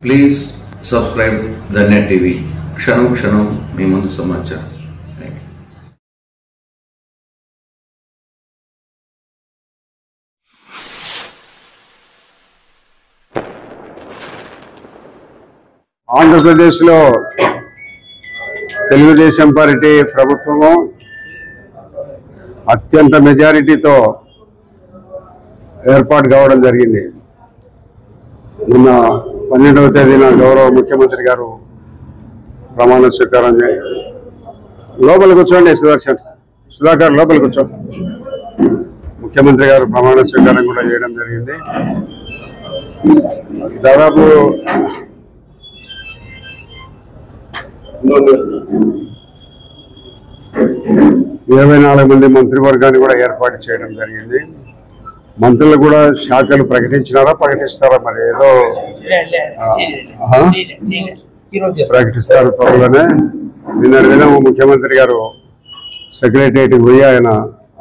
Please subscribe the net TV. క్షణం క్షణం మీ ముందు సమాచారం. ఆంధ్రప్రదేశ్లో తెలుగుదేశం పార్టీ ప్రభుత్వము అత్యంత మెజారిటీతో ఏర్పాటు కావడం జరిగింది. నిన్న 12వ తేదీన గౌరవ ముఖ్యమంత్రి గారు ప్రమాణ స్వీకారం లోపలికి కూర్చోండి. సుధాకర్ లోపలికి కూర్చో. ముఖ్యమంత్రి గారు ప్రమాణ స్వీకారం కూడా చేయడం జరిగింది. దాదాపు 24 మంది మంత్రివర్గాన్ని కూడా ఏర్పాటు చేయడం జరిగింది. మంత్రులు కూడా శాఖలు ప్రకటించినారా, ప్రకటిస్తారా? మరి ఏదో ప్రకటిస్తారు త్వరలోనే. నిన్న దినం ముఖ్యమంత్రి గారు సెక్రటరియట్కి పోయి ఆయన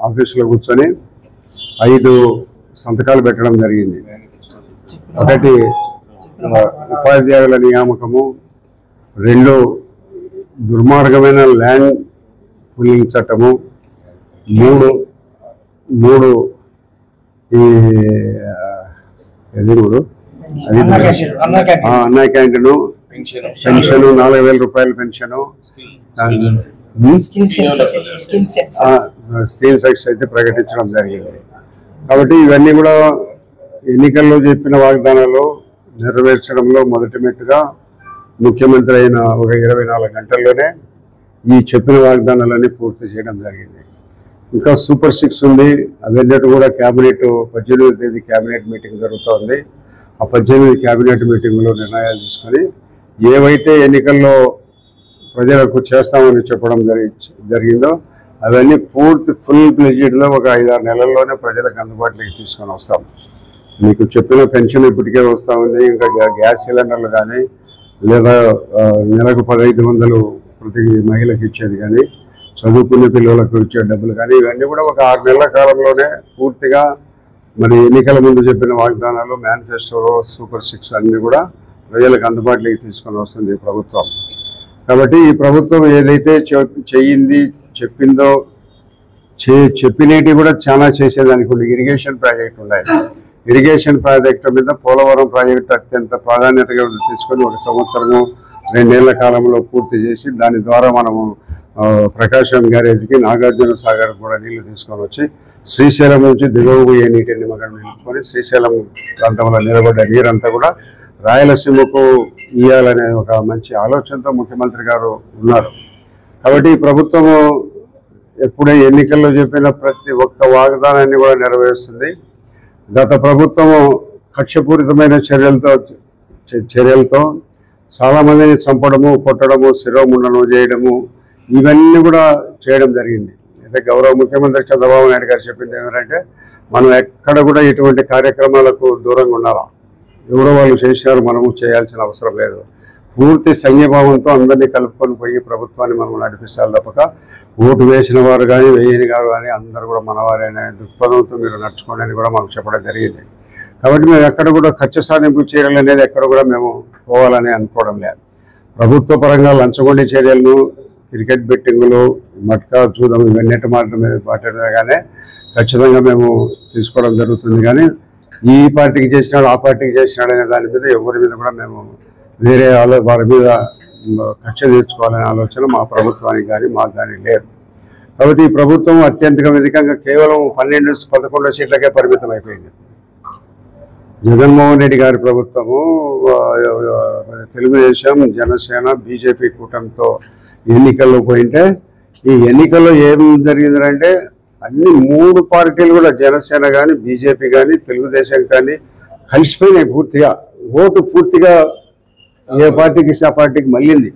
ఆఫీసులో కూర్చొని 5 సంతకాలు పెట్టడం జరిగింది. ఒకటి ఉపాధ్యాయుల నియామకము, 2 దుర్మార్గమైన ల్యాండ్ పూలింగ్ చట్టము, 3 ఈ అన్నా క్యాంటీను పెన్షన్, 4000 రూపాయల పెన్షను, స్టీల్ సెక్స్ అయితే ప్రకటించడం జరిగింది. కాబట్టి ఇవన్నీ కూడా ఎన్నికల్లో చెప్పిన వాగ్దానాలు నెరవేర్చడంలో మొదటి మెట్టుగా ముఖ్యమంత్రి అయిన ఒక 24 గంటల్లోనే ఈ చెప్పిన వాగ్దానాలన్నీ పూర్తి చేయడం జరిగింది. ఇంకా సూపర్ 6 ఉంది. అవన్నీ కూడా క్యాబినెట్ 18వ తేదీ క్యాబినెట్ మీటింగ్ జరుగుతోంది. ఆ 18 క్యాబినెట్ మీటింగ్లో నిర్ణయాలు తీసుకొని ఏవైతే ఎన్నికల్లో ప్రజలకు చేస్తామని చెప్పడం జరిగిందో అవన్నీ ఫుల్ ప్లెజ్డ్లో ఒక 5-6 నెలల్లోనే ప్రజలకు అందుబాటులోకి తీసుకొని వస్తాం. మీకు చెప్పిన పెన్షన్ ఇప్పటికే వస్తూ ఉంది. ఇంకా గ్యాస్ సిలిండర్లు కానీ, లేదా నెలకు 1500 ప్రతి మహిళకి ఇచ్చేది కానీ, చదువుకునే పిల్లలకు ఇచ్చే డబ్బులు కానీ, ఇవన్నీ కూడా ఒక 6 నెలల కాలంలోనే పూర్తిగా మరి ఎన్నికల ముందు చెప్పిన వాగ్దానాలు, మేనిఫెస్టోలో సూపర్ 6 అన్నీ కూడా ప్రజలకు అందుబాటులోకి తీసుకొని వస్తుంది ఈ ప్రభుత్వం. కాబట్టి ఈ ప్రభుత్వం ఏదైతే చెప్పిందో చెప్పినవి కూడా చాలా చేసేదానికి ఉంది. ఇరిగేషన్ ప్రాజెక్టు ఉన్నాయి. ఇరిగేషన్ ప్రాజెక్టు మీద పోలవరం ప్రాజెక్టు అత్యంత ప్రాధాన్యతగా తీసుకొని 1 సంవత్సరము 2 నెలల కాలంలో పూర్తి చేసి దాని ద్వారా మనము ప్రకాశం గ్యారేజ్కి, నాగార్జున సాగర్ కూడా నీళ్లు తీసుకొని వచ్చి శ్రీశైలం నుంచి దిగువబోయే నీటిని మనం నిలుపుకొని శ్రీశైలం ప్రాంతంలో నిలబడ్డ నీరంతా కూడా రాయలసీమకు ఇవ్వాలనే ఒక మంచి ఆలోచనతో ముఖ్యమంత్రి గారు ఉన్నారు. కాబట్టి ఈ ప్రభుత్వము ఎప్పుడే ఎన్నికల్లో చెప్పిన ప్రతి ఒక్క వాగ్దానాన్ని కూడా నెరవేరుస్తుంది. గత ప్రభుత్వము కక్షపూరితమైన చర్యలతో చాలామందిని చంపడము, కొట్టడము, శిరోముండనం చేయడము, ఇవన్నీ కూడా చేయడం జరిగింది. అయితే గౌరవ ముఖ్యమంత్రి చంద్రబాబు నాయుడు గారు చెప్పింది ఏమిటంటే, మనం ఎక్కడ కూడా ఇటువంటి కార్యక్రమాలకు దూరంగా ఉండాలా. ఎవరో వాళ్ళు చేశారు, మనము చేయాల్సిన అవసరం లేదు. పూర్తి సంఘీభావంతో అందరినీ కలుపుకొని పోయి ప్రభుత్వాన్ని మనం నడిపించాలి తప్పక ఓటు వేసిన వారు కానీ, వేయని గారు కానీ అందరూ కూడా మనవారైన దృక్పథంతో మీరు నడుచుకోండి అని కూడా మాకు చెప్పడం జరిగింది. కాబట్టి మేము ఎక్కడ కూడా ఖర్చు సాధింపు చర్యలు అనేది ఎక్కడ కూడా మేము పోవాలని అనుకోవడం లేదు. ప్రభుత్వ పరంగా లంచగొండి చర్యలను, క్రికెట్ బెట్టింగులు, మట్కా చూడడం, ఇవన్నిటి మాట్లాడగానే ఖచ్చితంగా మేము తీసుకోవడం జరుగుతుంది. కానీ ఈ పార్టీకి చేసినాడు, ఆ పార్టీకి చేసినాడు అనే దాని మీద ఎవరి మీద కూడా మేము వేరే వారి మీద కక్ష తీర్చుకోవాలనే ఆలోచన మా ప్రభుత్వానికి కానీ మాకు కానీ లేదు. కాబట్టి ఈ ప్రభుత్వం అత్యంతగా కేవలం 12-11 సీట్లకే పరిమితం అయిపోయింది. జగన్మోహన్ రెడ్డి గారి ప్రభుత్వము తెలుగుదేశం, జనసేన, బీజేపీ కూటమితో ఎన్నికల్లో పోయింటే ఈ ఎన్నికల్లో ఏం జరిగిందంటే అన్ని 3 పార్టీలు కూడా జనసేన కానీ, బీజేపీ కానీ, తెలుగుదేశం కానీ కలిసిపోయినాయి. పూర్తిగా ఓటు పూర్తిగా ఏ పార్టీకి ఆ పార్టీకి మళ్ళింది.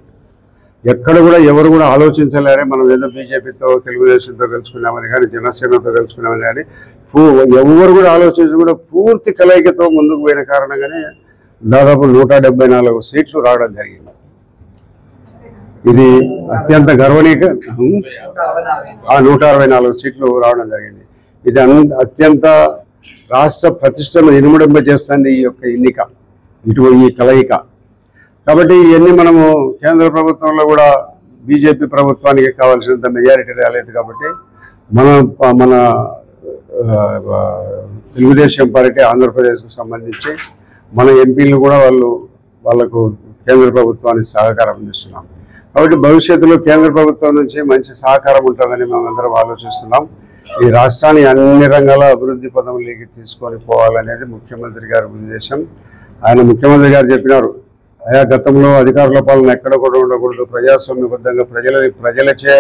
ఎక్కడ కూడా ఎవరు కూడా ఆలోచించలేరే మనం ఏదో బీజేపీతో, తెలుగుదేశంతో గెలుచుకున్నామని కానీ, జనసేనతో గెలుచుకున్నామని కానీ ఎవరు కూడా ఆలోచించి కూడా పూర్తి కలయికతో ముందుకు పోయిన కారణంగానే దాదాపు 174 సీట్లు రావడం జరిగింది. ఇది అత్యంత గర్వనీయ 164 సీట్లు రావడం జరిగింది. ఇది అత్యంత రాష్ట్ర ప్రతిష్టను ఇనుమడింపజేస్తుంది ఈ యొక్క ఎన్నిక, ఈ కలయిక. కాబట్టి ఇవన్నీ మనము కేంద్ర ప్రభుత్వంలో కూడా బీజేపీ ప్రభుత్వానికి కావాల్సినంత మెజారిటీ రాలేదు కాబట్టి మన తెలుగుదేశం పార్టీ ఆంధ్రప్రదేశ్కు సంబంధించి మన ఎంపీలు కూడా వాళ్ళకు కేంద్ర ప్రభుత్వానికి సహకారం అందిస్తున్నాం. కాబట్టి భవిష్యత్తులో కేంద్ర ప్రభుత్వం నుంచి మంచి సహకారం ఉంటుందని మేమందరం ఆలోచిస్తున్నాం. ఈ రాష్ట్రాన్ని అన్ని రంగాల అభివృద్ధి పదంలోకి తీసుకొని పోవాలనేది ముఖ్యమంత్రి గారి ఉద్దేశం. ఆయన ముఖ్యమంత్రి గారు చెప్పినారు, ఆయా గతంలో అధికారుల పాలన ఎక్కడ కూడా ఉండకూడదు, ప్రజాస్వామ్యబద్ధంగా ప్రజలచే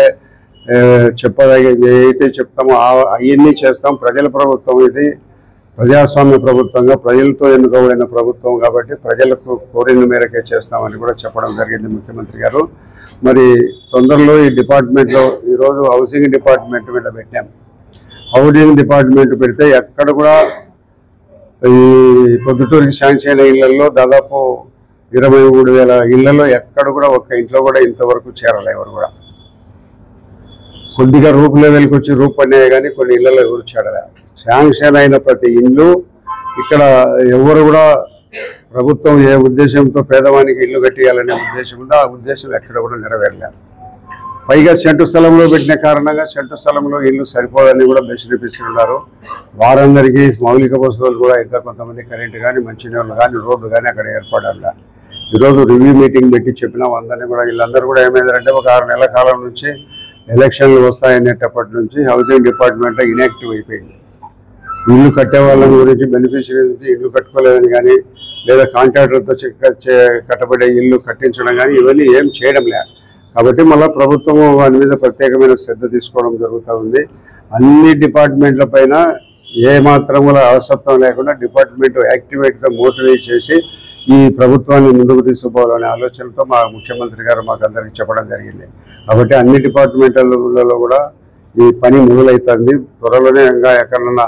ఏదైతే చెప్తామో అవన్నీ చేస్తాం. ప్రజల ప్రభుత్వం ఇది ప్రజాస్వామ్య ప్రభుత్వంగా ప్రజలతో ఎన్నుకోబడిన ప్రభుత్వం కాబట్టి ప్రజలకు కోరిన మేరకే చేస్తామని కూడా చెప్పడం జరిగింది ముఖ్యమంత్రి గారు. మరి తొందరలో ఈ డిపార్ట్మెంట్లో ఈరోజు హౌసింగ్ డిపార్ట్మెంట్ మీద పెట్టాం. హౌసింగ్ డిపార్ట్మెంట్ పెడితే ఎక్కడ కూడా ఈ పొద్దుటూరికి శాంక్షన్ అయిన ఇళ్లలో దాదాపు 23,000 ఇళ్లలో ఎక్కడ కూడా ఒక్క ఇంట్లో కూడా ఇంతవరకు చేరాలి. ఎవరు కూడా కొద్దిగా రూప్ లెవెల్కి వచ్చి రూప్ పడినాయి కానీ కొన్ని ఇళ్లలో ఎవరు చేరలే. శాంక్షన్ అయిన ప్రతి ఇల్లు ఇక్కడ ఎవరు కూడా ప్రభుత్వం ఏ ఉద్దేశంతో పేదవానికి ఇల్లు కట్టియాలనే ఉద్దేశం ఉందో ఆ ఉద్దేశం ఎక్కడ కూడా నెరవేరలేదు. పైగా సెంటు స్థలంలో పెట్టిన కారణంగా సెంటు స్థలంలో ఇల్లు సరిపోదని కూడా బెదిరిపిస్తున్నారు. వారందరికీ మౌలిక వసతులు కూడా ఇంకా కొంతమంది కరెంటు కానీ మంచినీళ్ళు కానీ రోడ్లు కానీ అక్కడ ఏర్పడాలి. ఈరోజు రివ్యూ మీటింగ్ పెట్టి చెప్పినాం అందరినీ కూడా. వీళ్ళందరూ కూడా ఏమైందంటే ఒక 6 నెలల కాలం నుంచి ఎలక్షన్లు వస్తాయనేటప్పటి నుంచి హౌసింగ్ డిపార్ట్మెంట్ ఇన్యాక్టివ్ అయిపోయింది. ఇల్లు కట్టే వాళ్ళ గురించి బెనిఫిషియరీ నుంచి ఇల్లు కట్టుకోలేదని కానీ లేదా కాంట్రాక్టర్తో కట్టబడే ఇల్లు కట్టించడం కానీ ఇవన్నీ ఏం చేయడం లేదు. కాబట్టి మళ్ళీ ప్రభుత్వము వాటి మీద ప్రత్యేకమైన శ్రద్ధ తీసుకోవడం జరుగుతూ ఉంది. అన్ని డిపార్ట్మెంట్ల పైన ఏమాత్రం కూడా అవసరం లేకుండా డిపార్ట్మెంట్ యాక్టివేట్గా మోటివేట్ చేసి ఈ ప్రభుత్వాన్ని ముందుకు తీసుకుపోవాలనే ఆలోచనతో మా ముఖ్యమంత్రి గారు మాకు అందరికీ చెప్పడం జరిగింది. కాబట్టి అన్ని డిపార్ట్మెంట్లలో కూడా ఈ పని మొదలవుతుంది. త్వరలోనే ఇంకా ఎక్కడన్నా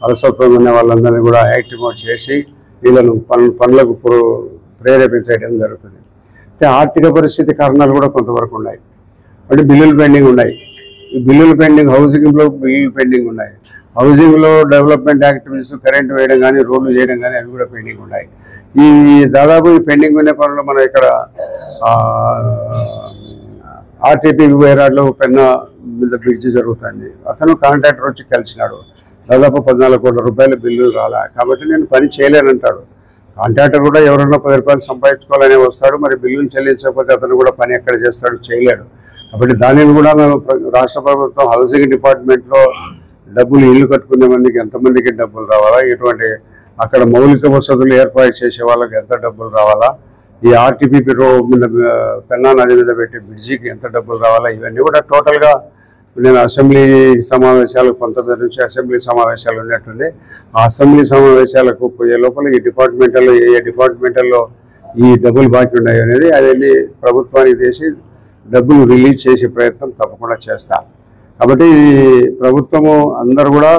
అలసత్వం ఉన్న వాళ్ళందరినీ కూడా యాక్టివేట్ చేసి వీళ్ళను పనులకు ప్రేరేపించడం జరుగుతుంది. అయితే ఆర్థిక పరిస్థితి కారణాలు కూడా కొంతవరకు ఉన్నాయి. అంటే బిల్లులు పెండింగ్ ఉన్నాయి. ఈ బిల్లులు పెండింగ్, హౌసింగ్లో బిల్లులు పెండింగ్ ఉన్నాయి. హౌసింగ్లో డెవలప్మెంట్ యాక్టివిటీస్, కరెంటు వేయడం కానీ రోడ్లు చేయడం కానీ అవి కూడా పెండింగ్ ఉన్నాయి. ఈ దాదాపు ఈ పెండింగ్ ఉన్న పనులు మనం ఇక్కడ ఆర్టీపీ వైరాడ్లో పెన్న మీద బ్రిడ్జి జరుగుతుంది. అతను కాంట్రాక్టర్ వచ్చి కలిసినాడు. దాదాపు 14 కోట్ల రూపాయల బిల్లు రాలే కాబట్టి నేను పని చేయలేనంటాడు. కాంట్రాక్టర్ కూడా ఎవరైనా 10 రూపాయలు సంపాదించుకోవాలనే వస్తాడు. మరి బిల్లులు చెల్లించకపోతే అతను కూడా పని ఎక్కడ చేస్తాడు, చేయలేడు. కాబట్టి దానిని కూడా మేము రాష్ట్ర ప్రభుత్వం హౌసింగ్ డిపార్ట్మెంట్లో డబ్బులు ఇల్లు కట్టుకునే మందికి ఎంతమందికి డబ్బులు రావాలా, ఎటువంటి అక్కడ మౌలిక వసతులు ఏర్పాటు చేసే వాళ్ళకి ఎంత డబ్బులు రావాలా, ఈ ఆర్టీపీపీ మీద పెన్నా నది మీద పెట్టే బ్రిడ్జికి ఎంత డబ్బులు రావాలా, ఇవన్నీ కూడా టోటల్గా నేను అసెంబ్లీ సమావేశాలు 19 నుంచి అసెంబ్లీ సమావేశాలు ఉన్నట్టుంది. ఆ అసెంబ్లీ సమావేశాలకు పోయే లోపల ఈ డిపార్ట్మెంట్లో ఏ డిపార్ట్మెంట్లో ఈ డబ్బులు బాకీ ఉన్నాయి అనేది అది ప్రభుత్వానికి చేసి డబ్బులు రిలీజ్ చేసే ప్రయత్నం తప్పకుండా చేస్తారు. కాబట్టి ప్రభుత్వము అందరూ కూడా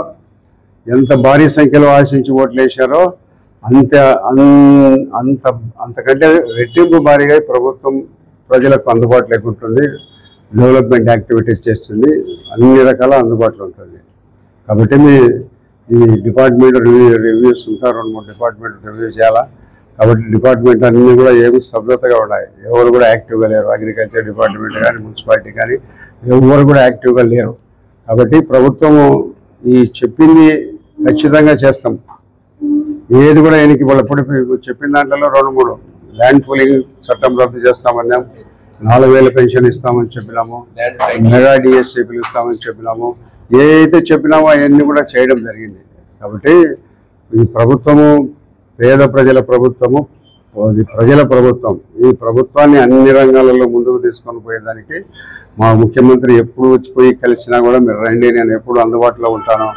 ఎంత భారీ సంఖ్యలో ఆశించి ఓట్లు వేశారో అంతకంటే రెట్టింపు భారీగా ప్రభుత్వం ప్రజలకు అందుబాటులోకి ఉంటుంది, డెవలప్మెంట్ యాక్టివిటీస్ చేస్తుంది, అన్ని రకాల అందుబాటులో ఉంటుంది. కాబట్టి ఈ డిపార్ట్మెంట్ రివ్యూస్ ఉంటారు, 2-3 డిపార్ట్మెంట్ రివ్యూ చేయాలా. కాబట్టి డిపార్ట్మెంట్ అన్నీ కూడా ఏమి స్తబ్దతగా ఉన్నాయి. ఎవరు కూడా యాక్టివ్గా లేరు. అగ్రికల్చర్ డిపార్ట్మెంట్ కానీ మున్సిపాలిటీ కానీ ఎవరు కూడా యాక్టివ్గా లేరు. కాబట్టి ప్రభుత్వము ఈ చెప్పింది ఖచ్చితంగా చేస్తాం. ఏది కూడా ఆయనకి వాళ్ళప్పుడు చెప్పిన దాంట్లో 2-3 ల్యాండ్ పూలింగ్ చట్టం రద్దు చేస్తామన్నాం, 4,000 పెన్షన్ ఇస్తామని చెప్పినాము, మెగా డిఎస్సీ పిలుస్తామని చెప్పినాము. ఏదైతే చెప్పినామో అవన్నీ కూడా చేయడం జరిగింది. కాబట్టి ఈ ప్రభుత్వము పేద ప్రజల ప్రభుత్వము, ప్రజల ప్రభుత్వం. ఈ ప్రభుత్వాన్ని అన్ని రంగాలలో ముందుకు తీసుకొని పోయేదానికి మా ముఖ్యమంత్రి ఎప్పుడు వచ్చిపోయి కలిసినా కూడా మీరు రండి, నేను ఎప్పుడు అందుబాటులో ఉంటాను,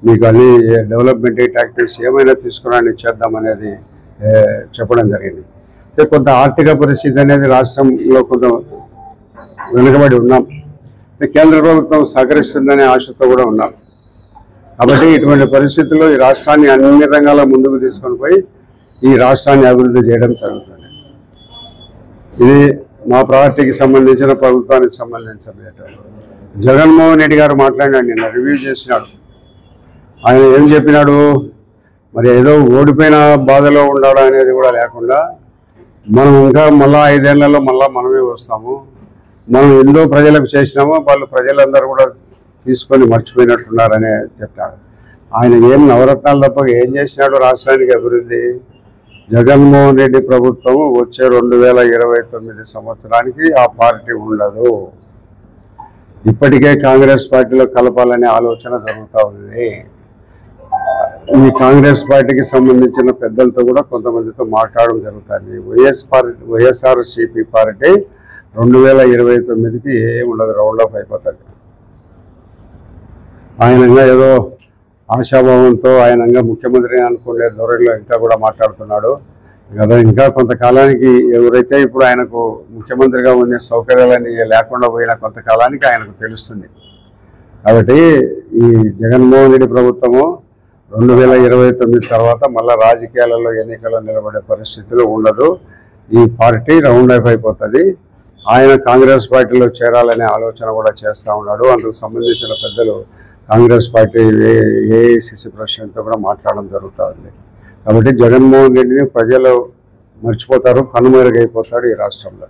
మీకు అన్ని డెవలప్మెంట్ యాక్టివిటీస్ ఏమైనా తీసుకురాని చేద్దామనేది చెప్పడం జరిగింది. కొంత ఆర్థిక పరిస్థితి అనేది రాష్ట్రంలో కొంత వెనుకబడి ఉన్నాం. కేంద్ర ప్రభుత్వం సహకరిస్తుందనే ఆశతో కూడా ఉన్నాం. కాబట్టి ఇటువంటి పరిస్థితుల్లో ఈ రాష్ట్రాన్ని అన్ని రంగాల ముందుకు తీసుకొని పోయి ఈ రాష్ట్రాన్ని అభివృద్ధి చేయడం జరుగుతుంది. ఇది మా పార్టీకి సంబంధించిన, ప్రభుత్వానికి సంబంధించిన. జగన్మోహన్ రెడ్డి గారు మాట్లాడినాడు, నిన్న రివ్యూ చేసినాడు. ఆయన ఏం చెప్పినాడు, మరి ఏదో ఓడిపోయిన బాధలో ఉండాలా అనేది కూడా లేకుండా మనం ఇంకా మళ్ళీ 5 ఏళ్లలో మళ్ళీ మనమే వస్తాము. మనం ఎంతో ప్రజలకు చేసినామో వాళ్ళు ప్రజలందరూ కూడా తీసుకొని మర్చిపోయినట్టున్నారని చెప్పాడు. ఆయన ఏం నవరత్నాలు తప్ప ఏం చేసినాడు రాష్ట్రానికి అభివృద్ధి? జగన్మోహన్ రెడ్డి ప్రభుత్వం వచ్చే 2029 సంవత్సరానికి ఆ పార్టీ ఉండదు. ఇప్పటికే కాంగ్రెస్ పార్టీలో కలపాలనే ఆలోచన జరుగుతూ ఉంది. ఈ కాంగ్రెస్ పార్టీకి సంబంధించిన పెద్దలతో కూడా కొంతమందితో మాట్లాడడం జరుగుతుంది. వైఎస్ఆర్సీపీ పార్టీ 2029కి ఏమి ఉండదు, రౌండ్ ఆఫ్ అయిపోతుంది. ఆయనంగా ఏదో ఆశాభావంతో ఆయనంగా ముఖ్యమంత్రి అనుకునే ధోరణిలో ఇంకా కూడా మాట్లాడుతున్నాడు కదా. ఇంకా కొంతకాలానికి ఎవరైతే ఇప్పుడు ఆయనకు ముఖ్యమంత్రిగా ఉండే సౌకర్యాలన్నీ లేకుండా పోయిన కొంతకాలానికి ఆయనకు తెలుస్తుంది. కాబట్టి ఈ జగన్మోహన్ రెడ్డి ప్రభుత్వము 2029 తర్వాత మళ్ళీ రాజకీయాలలో ఎన్నికల్లో నిలబడే పరిస్థితులు ఉండదు. ఈ పార్టీ రౌండ్ ఆఫ్ అయిపోతుంది. ఆయన కాంగ్రెస్ పార్టీలో చేరాలనే ఆలోచన కూడా చేస్తూ ఉన్నాడు. అందుకు సంబంధించిన పెద్దలు కాంగ్రెస్ పార్టీ ఏఐసిసి ప్రెసిడెంట్తో కూడా మాట్లాడడం జరుగుతుంది. కాబట్టి జగన్మోహన్ రెడ్డిని ప్రజలు మర్చిపోతారు, కనుమరుగైపోతాడు ఈ రాష్ట్రంలో.